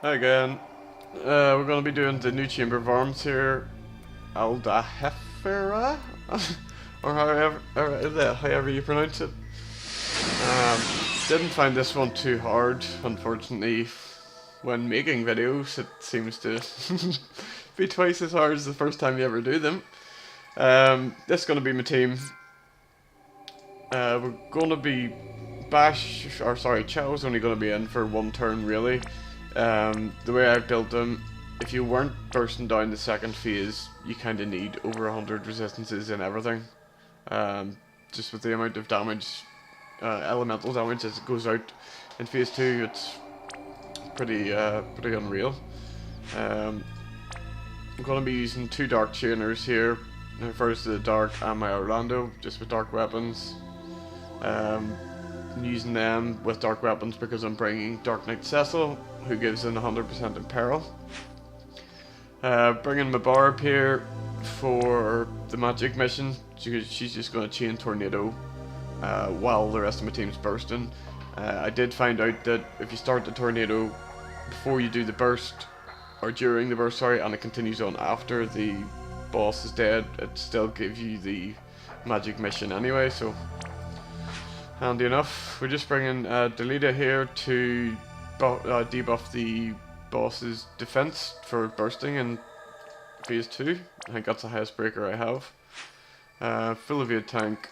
Hi again. We're going to be doing the new Chamber of Arms here, Aldhafera, or however you pronounce it. Didn't find this one too hard, unfortunately. When making videos, it seems to be twice as hard as the first time you ever do them. This is going to be my team. We're going to be Chow's only going to be in for one turn, really. The way I've built them, if you weren't bursting down the second phase, you kind of need over 100 resistances and everything. Just with the amount of damage, elemental damage as it goes out in phase 2, it's pretty unreal. I'm going to be using two dark chainers here. First the dark and my Orlando, just with dark weapons. I'm using them with dark weapons because I'm bringing Dark Knight Cecil, who gives in 100% in peril. Bringing my Barb here for the magic mission. She's just going to chain tornado while the rest of my team's bursting. I did find out that if you start the tornado before you do the burst, or during the burst, sorry, and it continues on after the boss is dead, it still gives you the magic mission anyway, so handy enough. We're just bringing Delita here to debuff the boss's defense for bursting in phase 2. I think that's the highest breaker I have. Full evade tank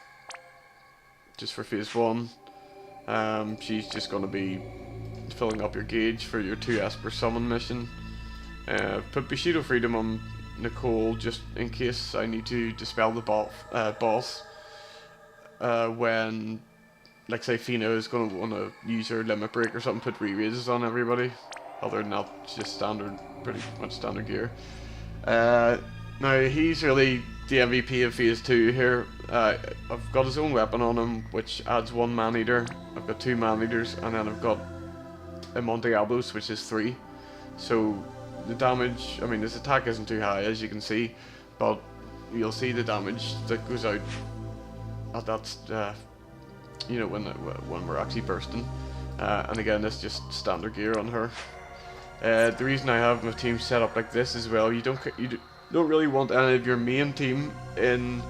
just for phase 1. She's just going to be filling up your gauge for your 2 esper summon mission. Put Bushido Freedom on Nicole just in case I need to dispel the boss when, like, say Fina is going to want to use her limit break or something, put reraises on everybody. Other than that, it's just standard, pretty much standard gear. Now he's really the MVP of phase 2 here. I've got his own weapon on him, which adds 1 man-eater. I've got 2 man-eaters, and then I've got a Monte Diablos, which is 3. So the damage, I mean, his attack isn't too high, as you can see, but you'll see the damage that goes out at that, you know, when we're actually bursting. And again, that's just standard gear on her. The reason I have my team set up like this as well, you don't really want any of your main team in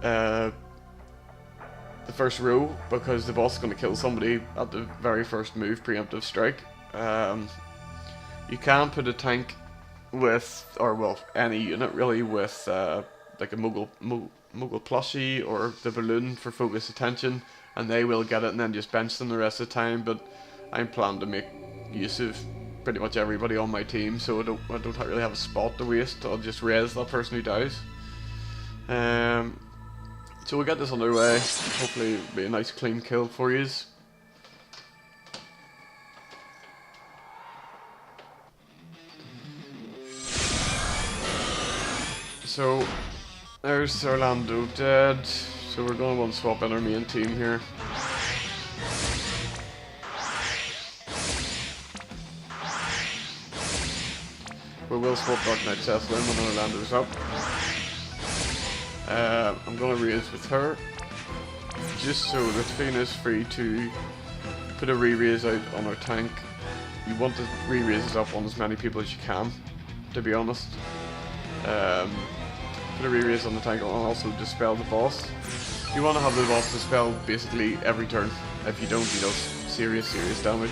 the first row, because the boss is going to kill somebody at the very first move, preemptive strike. You can put a tank with, or well, any unit really, with like a Mogul plushie or the balloon for focus attention, and they will get it and then just bench them the rest of the time. But I'm planning to make use of pretty much everybody on my team, so I don't really have a spot to waste. I'll just res that person who dies. So we'll get this underway. Hopefully it'll be a nice clean kill for yous. So there's Orlando dead, so we're going to want to swap in our main team here. We will swap Dark Knight Cecil in when Orlando's up. I'm going to raise with her, just so that Fina's free to put a re-raise out on our tank. You want the re-raises up on as many people as you can, to be honest. Put a re-raise on the tank and also dispel the boss. You want to have the boss dispelled basically every turn. If you don't, he does serious damage.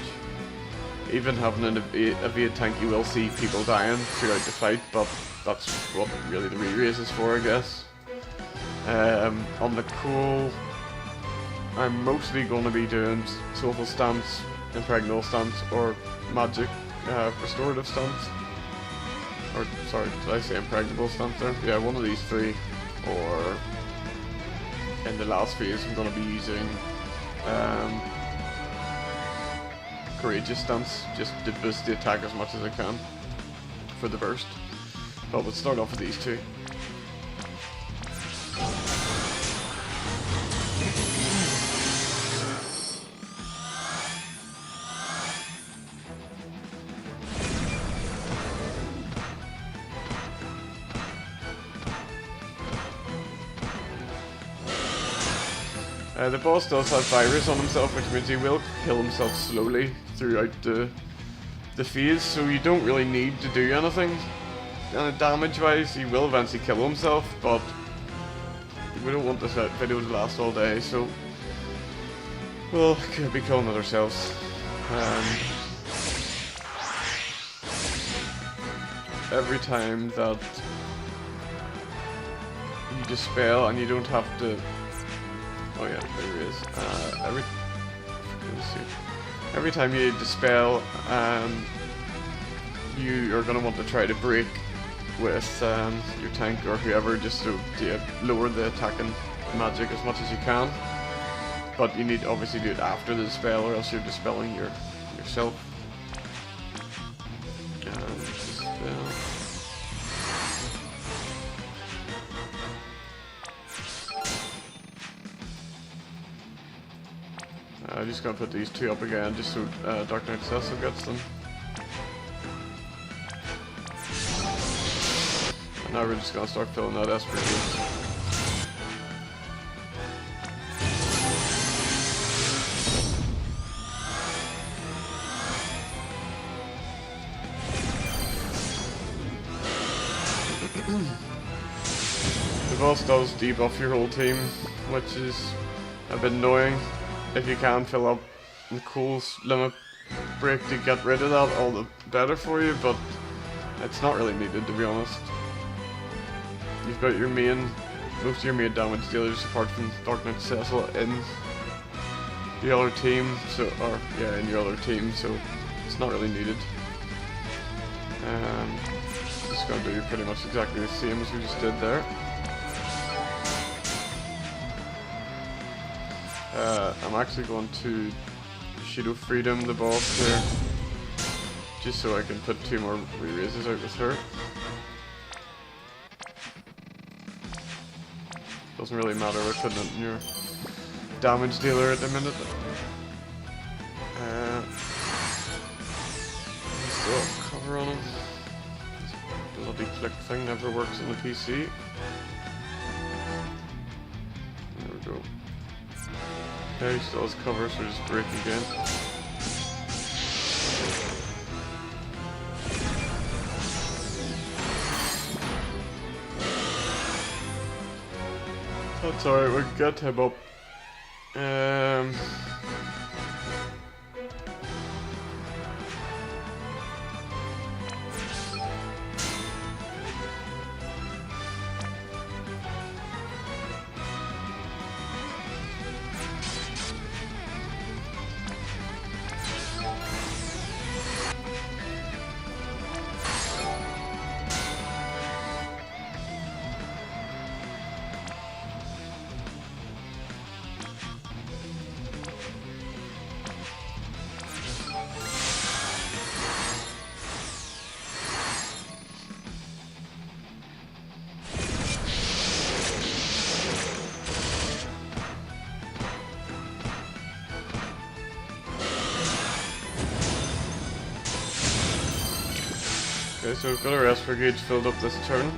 Even having an evade tank, you will see people dying throughout the fight, but that's what really the re-raise is for, I guess. On the Nicole, I'm mostly going to be doing Soulful Stance, Impregnable Stance, or Magic Restorative Stance. Or, sorry, did I say Impregnable Stance there? Yeah, one of these 3. Or, in the last phase, I'm going to be using Courageous Stance, just to boost the attack as much as I can for the burst. But we'll start off with these 2. The boss does have virus on himself, which means he will kill himself slowly throughout the the phase, so you don't really need to do anything damage wise. He will eventually kill himself, but we don't want this video to last all day, so we'll be killing it ourselves. Every time that you dispel, and you don't have to. Oh yeah, there he is. Every time you dispel, you are going to want to try to break with your tank or whoever, just to lower the attacking magic as much as you can. But you need to obviously do it after the dispel, or else you're dispelling yourself. I'm just going to put these two up again, just so Dark Knight Cecil gets them. And now we're just going to start filling that esper gate. The boss does debuff your whole team, which is a bit annoying. If you can fill up the Cole's limit break to get rid of that, all the better for you, but it's not really needed, to be honest. You've got your most of your main damage dealers apart from Dark Knight Cecil in the other team, in your other team, so it's not really needed. Just gonna do pretty much exactly the same as we just did there. I'm actually going to Shield of Freedom the boss here, just so I can put 2 more reraises out with her. Doesn't really matter what putting it in your damage dealer at the minute. Still have cover on him. This bloody click thing never works on the PC. There we go. Yeah, he still has cover, so just break again. That's alright, we'll get him up. Okay, so we've got our esper gauge filled up this turn.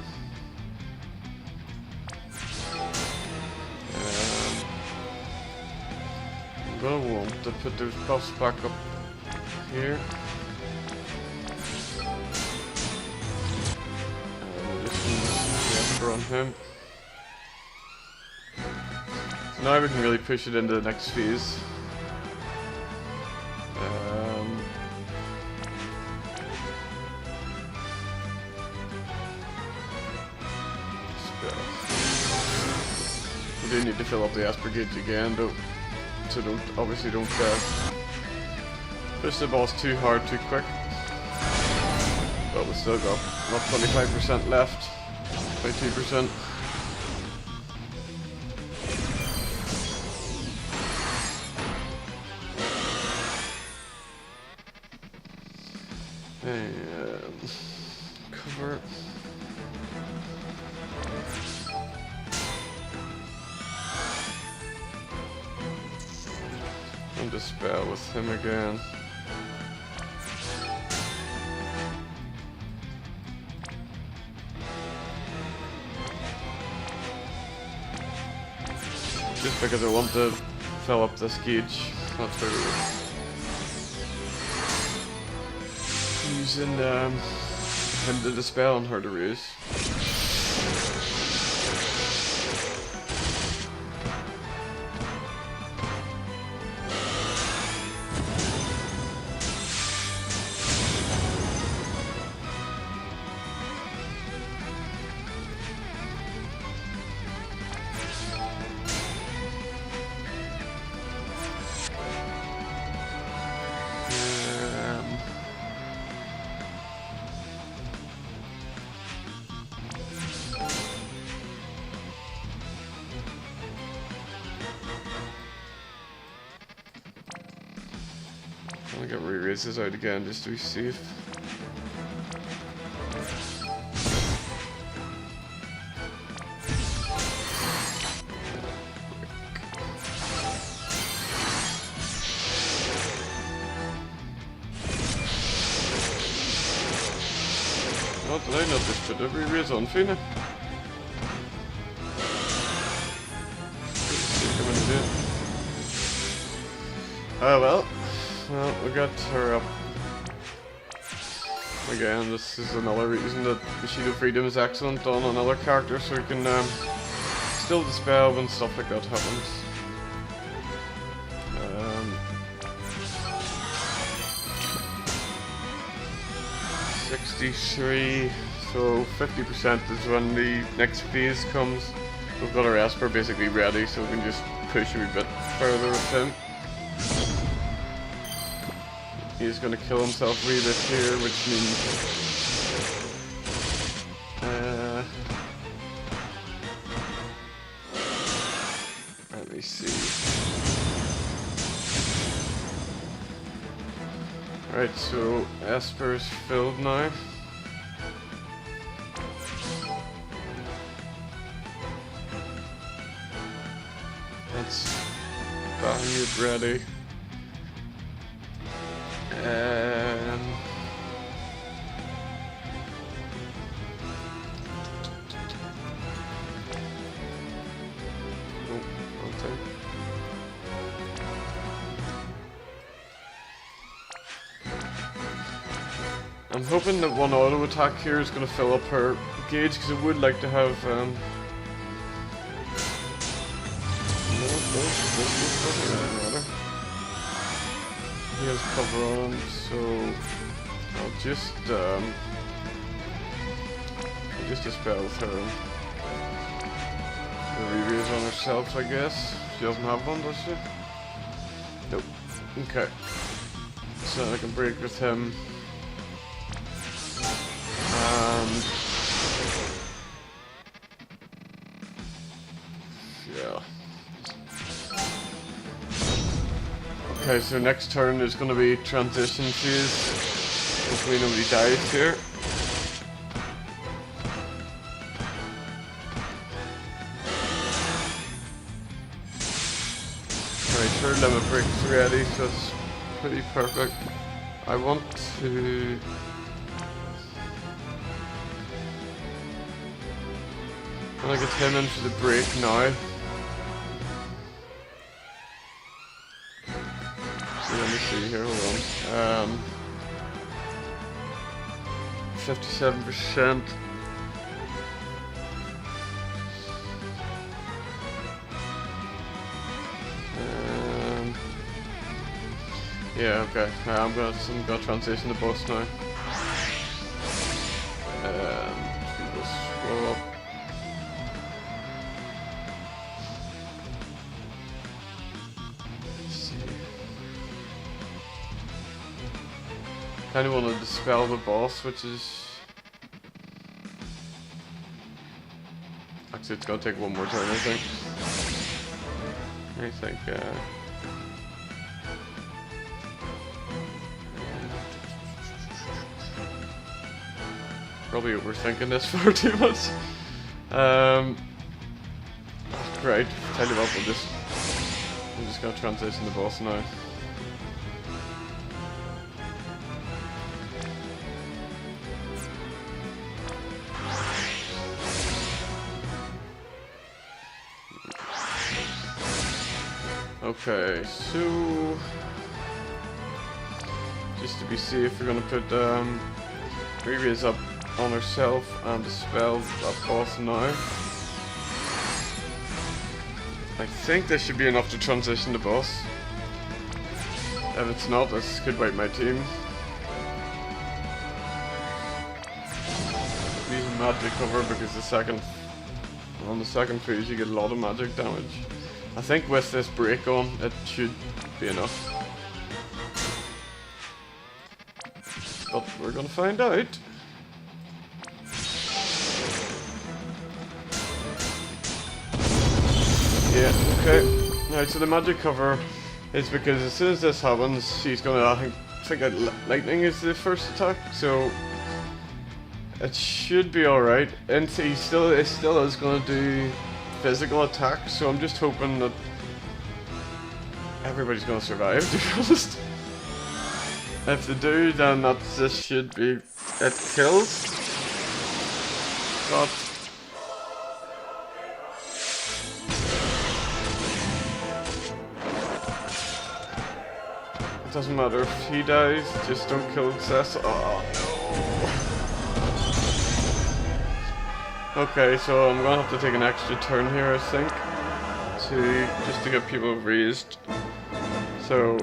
I'm gonna want to put those buffs back up here. And just use the esper on him. So now we can really push it into the next phase. We do need to fill up the esper gauge again, though, so obviously don't push the boss too hard too quick. But we still got 25% left, 22%. And cover. And dispel with him again. Just because I want to fill up this gauge, that's where we using him to dispel on her to raise. I'll get reraises out again just to be safe. Oh, did I not just put a re-raise on Fina? Oh well. Well, we got her up. Again, this is another reason that the Shield of Freedom is excellent on another character, so we can still dispel when stuff like that happens. 63, so 50% is when the next phase comes. We've got our Esper basically ready, so we can just push a wee bit further with him. He's going to kill himself a wee bit here, which means let me see. Right, so Esper's filled now. That's valued ready. I'm hoping that one auto attack here is going to fill up her gauge, because I would like to have he has cover on, so I'll just dispel with her. The re-raise on herself, I guess. She doesn't have one, does she? Nope. Okay. So I can break with him. And yeah. Okay, so next turn is going to be transition phase. Hopefully nobody dies here. Right, her limit break is ready, so it's pretty perfect. I want to... I'm gonna get him in for the break now. So let me see here, hold on. 57%. Yeah, okay. I'm gonna transition the boss now. Just gonna go swap. I kind of want to dispel the boss, which is... Actually, it's going to take one more turn, I think. Probably overthinking this far too much. Right, tell you what, I'm just going to transition the boss now. Okay, so just to be safe, we're gonna put re-raise up on herself and dispel that boss now. I think this should be enough to transition the boss. If it's not, this could wipe my team. Using magic cover because on the second phase you get a lot of magic damage. I think with this break on, it should be enough. But we're gonna find out. Yeah, okay. Right, so the magic cover is because as soon as this happens, she's gonna, I think that lightning is the first attack, so it should be alright. And it still is gonna do physical attacks, so I'm just hoping that everybody's gonna survive, to be honest. If they do, then this should be it kills. But it doesn't matter if he dies, just don't kill Cecil. Oh no. Okay, so I'm gonna have to take an extra turn here, I think, just to get people raised. So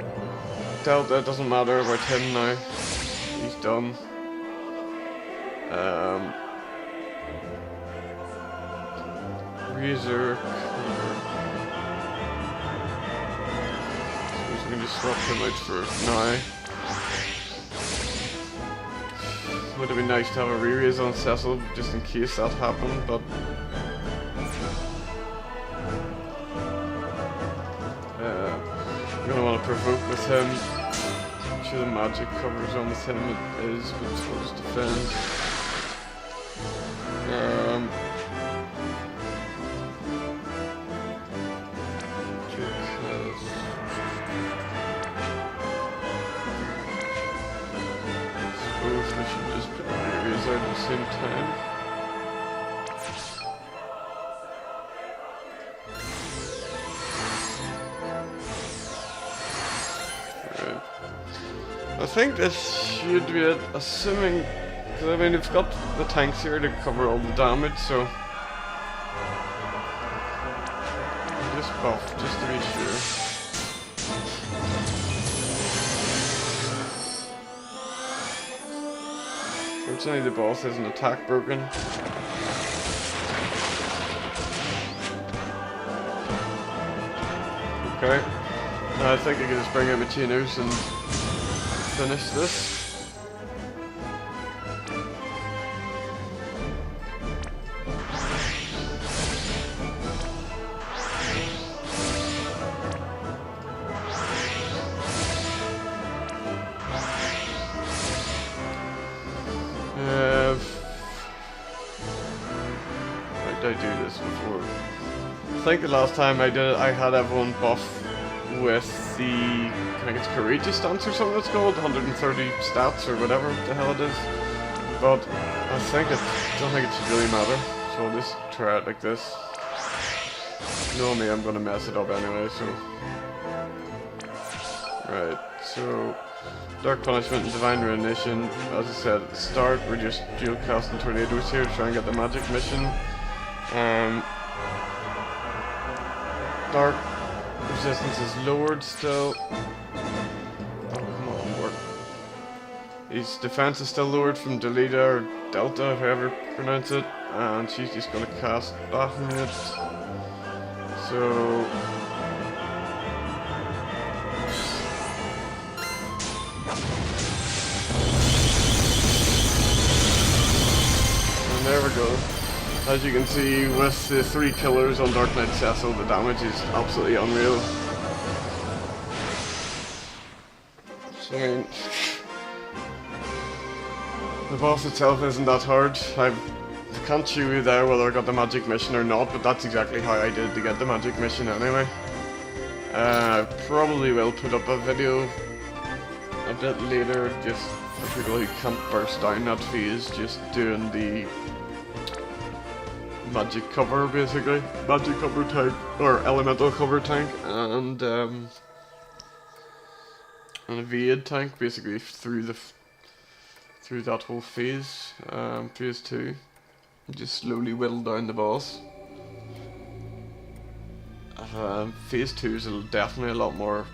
Delta, it doesn't matter about him now. He's done. Razor. We can just swap him out for now. Would have been nice to have a re-raise on Cecil just in case that happened, but I'm gonna want to provoke with him. I'm sure the magic covers on with him it is, but we'll just defend. I should just put re-raise out at the same time. I think this should be it, assuming, because I mean we've got the tanks here to cover all the damage, so I'll just buff just to be sure. Fortunately the boss has an attack broken. Okay, now I think I can just bring out my chinos and finish this. How did I do this before? I think the last time I did it, I had everyone buff with the, I think it's courageous stance or something it's called, 130 stats or whatever the hell it is. But I don't think it should really matter, so I'll just try it like this. Knowing me, I'm gonna mess it up anyway, so. Right, so Dark Punishment and Divine Ruination. As I said at the start, we're just dual casting tornadoes here to try and get the magic mission. Dark resistance is lowered still. Oh, come on, work. His defense is still lowered from Delita or Delta, however you pronounce it, and she's just gonna cast Baphomet. So and there we go. As you can see, with the 3 killers on Dark Knight Cecil, the damage is absolutely unreal. So, I mean, the boss itself isn't that hard. I can't show you there whether I got the magic mission or not, but that's exactly how I did to get the magic mission anyway. I probably will put up a video a bit later, just for people who can't burst down that phase, just doing the magic cover, basically. Magic cover tank, or elemental cover tank, and an evade tank basically through that whole phase. Phase 2. Just slowly whittle down the boss. Phase 2 is definitely a lot more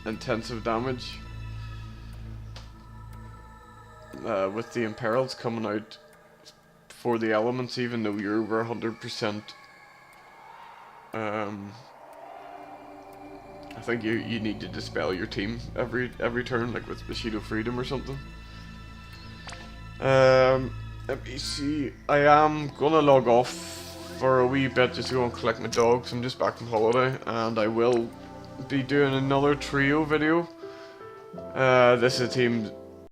intensive damage. With the imperils coming out for the elements, even though you're over 100%. I think you need to dispel your team every turn, like with the Shield of Freedom or something. Let me see. I am gonna log off for a wee bit just to go and collect my dogs. I'm just back from holiday, and I will be doing another trio video. This is a team